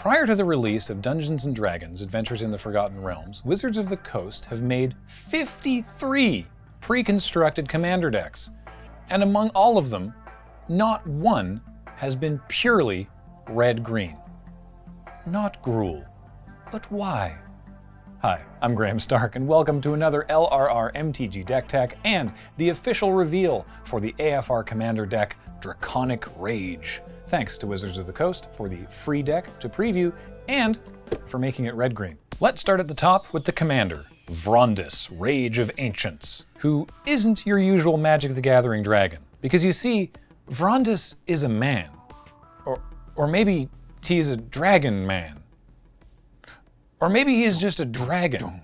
Prior to the release of Dungeons & Dragons Adventures in the Forgotten Realms, Wizards of the Coast have made 53 pre-constructed commander decks, and among all of them, not one has been purely red-green. Not Gruul. But why? Hi, I'm Graham Stark, and welcome to another LRR MTG Deck Tech and the official reveal for the AFR commander deck, Draconic Rage. Thanks to Wizards of the Coast for the free deck to preview and for making it red-green. Let's start at the top with the commander, Vrondis, Rage of Ancients, who isn't your usual Magic the Gathering dragon. Because you see, Vrondis is a man. Or maybe he's a dragon man. Or maybe he is just a dragon.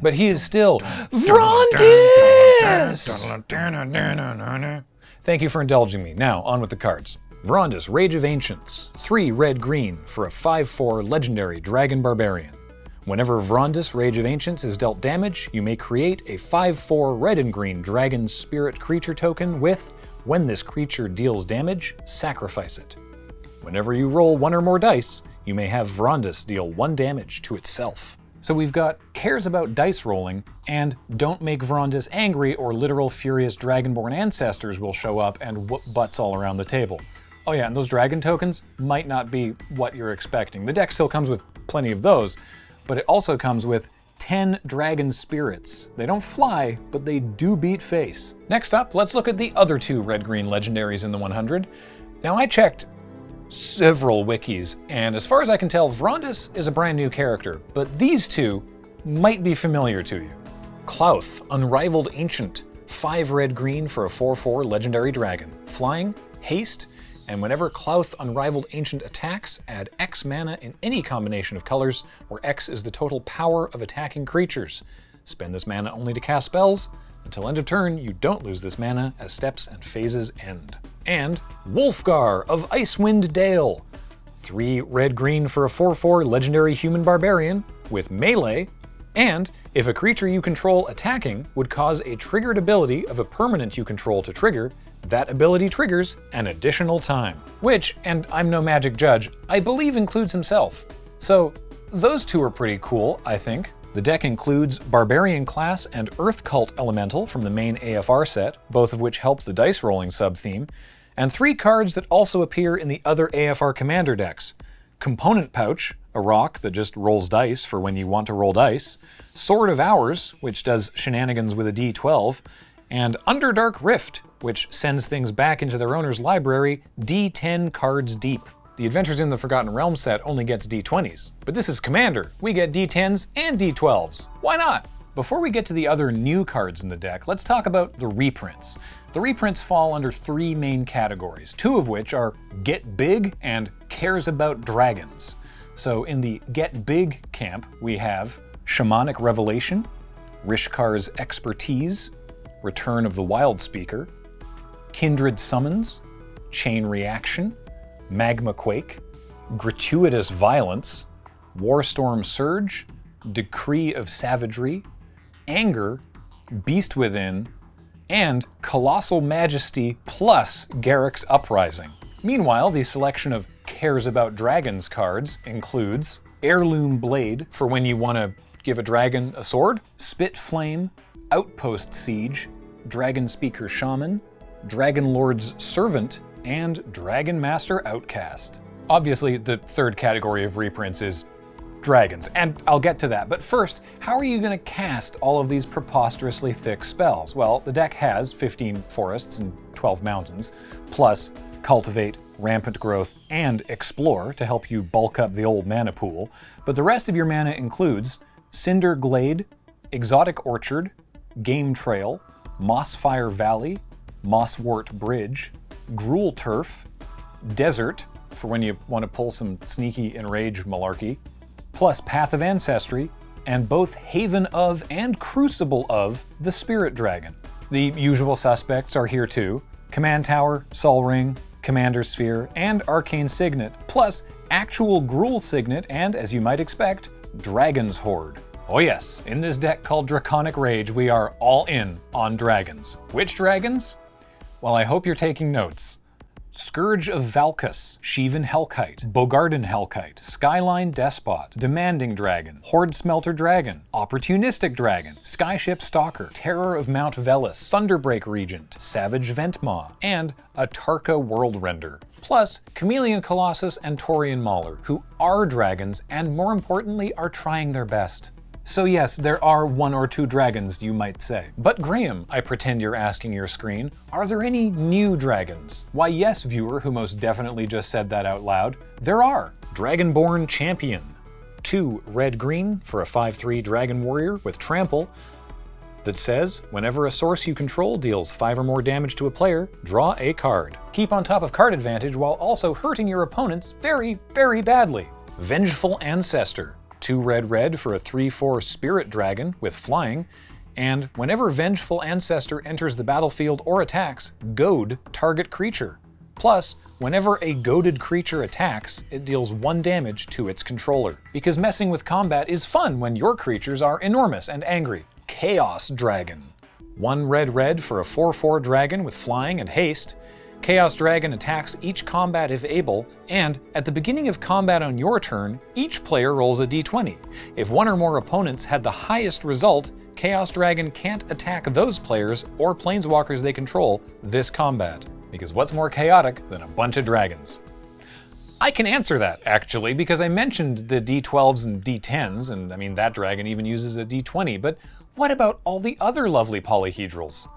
But he is still Vrondis! Thank you for indulging me. Now, on with the cards. Vrondis, Rage of Ancients, 3 red-green for a 5/4 legendary dragon barbarian. Whenever Vrondis, Rage of Ancients is dealt damage, you may create a 5/4 red and green dragon spirit creature token with, when this creature deals damage, sacrifice it. Whenever you roll 1 or more dice, you may have Vrondis deal 1 damage to itself. So we've got cares about dice rolling, and don't make Vrondis angry or literal furious dragonborn ancestors will show up and whoop butts all around the table. Oh yeah, and those dragon tokens might not be what you're expecting. The deck still comes with plenty of those, but it also comes with 10 dragon spirits. They don't fly, but they do beat face. Next up, let's look at the other 2 red-green legendaries in the 100. Now I checked several wikis, and as far as I can tell, Vrondis is a brand new character, but these 2 might be familiar to you. Klauth, Unrivaled Ancient, 5 red-green for a 4/4 legendary dragon. Flying, haste, and whenever Klauth Unrivaled Ancient attacks, add X mana in any combination of colors, where X is the total power of attacking creatures. Spend this mana only to cast spells. Until end of turn, you don't lose this mana as steps and phases end. And Wolfgar of Icewind Dale, 3 red-green for a 4/4 legendary human barbarian with melee, and if a creature you control attacking would cause a triggered ability of a permanent you control to trigger, that ability triggers an additional time. Which, and I'm no magic judge, I believe includes himself. So those 2 are pretty cool, I think. The deck includes Barbarian class and Earth Cult Elemental from the main AFR set, both of which help the dice rolling sub-theme, and 3 cards that also appear in the other AFR commander decks. Component Pouch, a rock that just rolls dice for when you want to roll dice, Sword of Hours, which does shenanigans with a D12, and Underdark Rift, which sends things back into their owner's library D10 cards deep. The Adventures in the Forgotten Realms set only gets D20s, but this is Commander. We get D10s and D12s. Why not? Before we get to the other new cards in the deck, let's talk about the reprints. The reprints fall under 3 main categories, 2 of which are Get Big and Cares About Dragons. So in the Get Big camp, we have Shamanic Revelation, Rishkar's Expertise, Return of the Wild Speaker, Kindred Summons, Chain Reaction, Magma Quake, Gratuitous Violence, Warstorm Surge, Decree of Savagery, Anger, Beast Within, and Colossal Majesty plus Garruk's Uprising. Meanwhile, the selection of Cares About Dragons cards includes Heirloom Blade for when you want to give a dragon a sword, Spit Flame, Outpost Siege, Dragon Speaker Shaman, Dragon Lord's Servant, and Dragon Master Outcast. Obviously, the 3rd category of reprints is dragons, and I'll get to that. But first, how are you going to cast all of these preposterously thick spells? Well, the deck has 15 forests and 12 mountains, plus Cultivate, Rampant Growth, and Explore to help you bulk up the old mana pool. But the rest of your mana includes Cinder Glade, Exotic Orchard, Game Trail, Mossfire Valley, Mosswort Bridge, Gruul Turf, Desert, for when you want to pull some sneaky enrage malarkey, plus Path of Ancestry, and both Haven of and Crucible of the Spirit Dragon. The usual suspects are here too: Command Tower, Sol Ring, Commander Sphere, and Arcane Signet, plus actual Gruul Signet and, as you might expect, Dragon's Horde. Oh yes, in this deck called Draconic Rage, we are all in on dragons. Which dragons? Well, I hope you're taking notes. Scourge of Valkus, Sheevan Hellkite, Bogarden Hellkite, Skyline Despot, Demanding Dragon, Horde Smelter Dragon, Opportunistic Dragon, Skyship Stalker, Terror of Mount Velis, Thunderbreak Regent, Savage Ventmaw, and Atarka World Render. Plus, Chameleon Colossus and Taurian Mauler, who are dragons and more importantly are trying their best. So yes, there are 1 or 2 dragons, you might say. But Graham, I pretend you're asking your screen, are there any new dragons? Why yes, viewer who most definitely just said that out loud, there are. Dragonborn Champion. 2 red-green for a 5/3 Dragon Warrior with Trample that says, whenever a source you control deals 5 or more damage to a player, draw a card. Keep on top of card advantage while also hurting your opponents very, very badly. Vengeful Ancestor. 2 red-red for a 3/4 Spirit Dragon with Flying, and whenever Vengeful Ancestor enters the battlefield or attacks, goad target creature. Plus, whenever a goaded creature attacks, it deals 1 damage to its controller. Because messing with combat is fun when your creatures are enormous and angry. Chaos Dragon. 1 red-red for a 4/4 Dragon with Flying and Haste. Chaos Dragon attacks each combat if able, and at the beginning of combat on your turn, each player rolls a d20. If 1 or more opponents had the highest result, Chaos Dragon can't attack those players or planeswalkers they control this combat. Because what's more chaotic than a bunch of dragons? I can answer that, actually, because I mentioned the d12s and d10s, and I mean that dragon even uses a d20, but what about all the other lovely polyhedrals?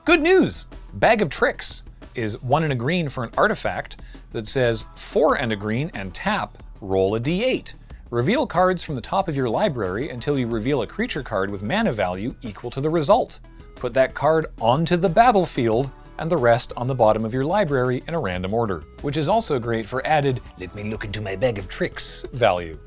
Good news! Bag of Tricks is 1 and a green for an artifact that says 4 and a green and tap, roll a d8. Reveal cards from the top of your library until you reveal a creature card with mana value equal to the result. Put that card onto the battlefield and the rest on the bottom of your library in a random order, which is also great for added "let me look into my bag of tricks" value.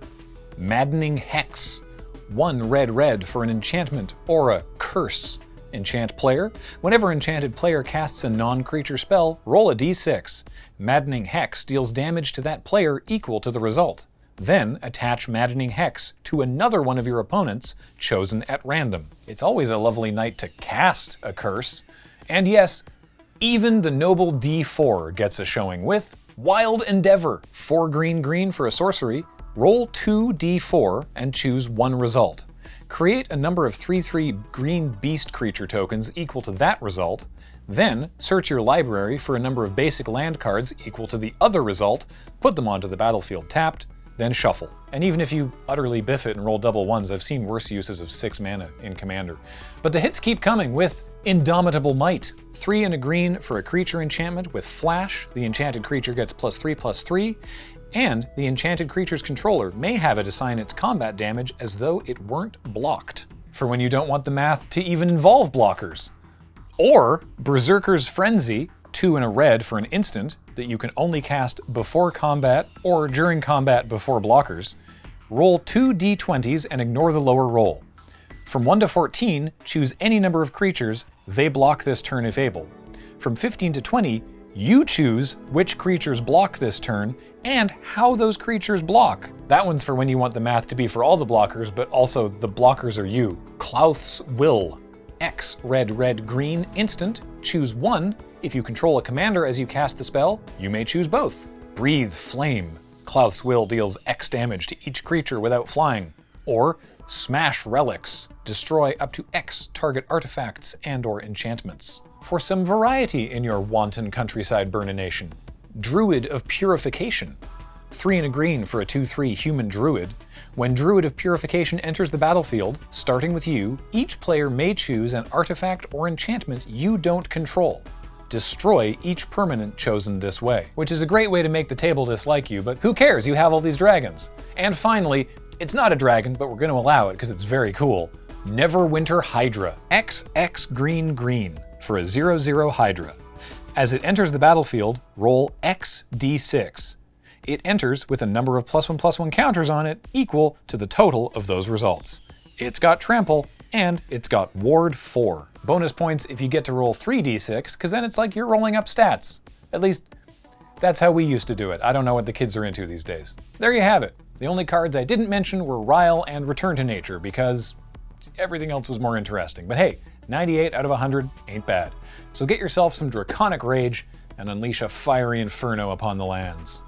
Maddening Hex. 1 red-red for an enchantment or a curse. Enchant player. Whenever enchanted player casts a non-creature spell, roll a d6. Maddening Hex deals damage to that player equal to the result. Then attach Maddening Hex to another one of your opponents, chosen at random. It's always a lovely night to cast a curse. And yes, even the noble d4 gets a showing with Wild Endeavor. 4 green-green for a sorcery. Roll 2 d4 and choose 1 result. Create a number of 3/3 green beast creature tokens equal to that result, then search your library for a number of basic land cards equal to the other result, put them onto the battlefield tapped, then shuffle. And even if you utterly biff it and roll double 1s, I've seen worse uses of 6 mana in Commander. But the hits keep coming with Indomitable Might. 3 and a green for a creature enchantment with Flash. The enchanted creature gets +3/+3, and the enchanted creature's controller may have it assign its combat damage as though it weren't blocked, for when you don't want the math to even involve blockers. Or Berserker's Frenzy, 2 and a red for an instant that you can only cast before combat or during combat before blockers. Roll 2 d20s and ignore the lower roll. From 1 to 14, choose any number of creatures, they block this turn if able. From 15 to 20, you choose which creatures block this turn and how those creatures block. That one's for when you want the math to be for all the blockers, but also the blockers are you. Clouth's Will. X red-red-green instant, choose 1. If you control a commander as you cast the spell, you may choose both. Breathe Flame. Clouth's Will deals X damage to each creature without flying. Or Smash Relics. Destroy up to X target artifacts and/or enchantments. For some variety in your wanton countryside burnination. Druid of Purification. 3 and a green for a 2/3 human druid. When Druid of Purification enters the battlefield, starting with you, each player may choose an artifact or enchantment you don't control. Destroy each permanent chosen this way, which is a great way to make the table dislike you, but who cares, you have all these dragons. And finally, it's not a dragon, but we're going to allow it because it's very cool. Neverwinter Hydra. XX green-green for a 0/0 Hydra. As it enters the battlefield, roll XD6. It enters with a number of +1/+1 counters on it equal to the total of those results. It's got Trample, and it's got Ward 4. Bonus points if you get to roll 3d6, because then it's like you're rolling up stats. At least, that's how we used to do it. I don't know what the kids are into these days. There you have it. The only cards I didn't mention were Rile and Return to Nature, because everything else was more interesting. But hey, 98 out of 100 ain't bad. So get yourself some Draconic Rage, and unleash a fiery inferno upon the lands.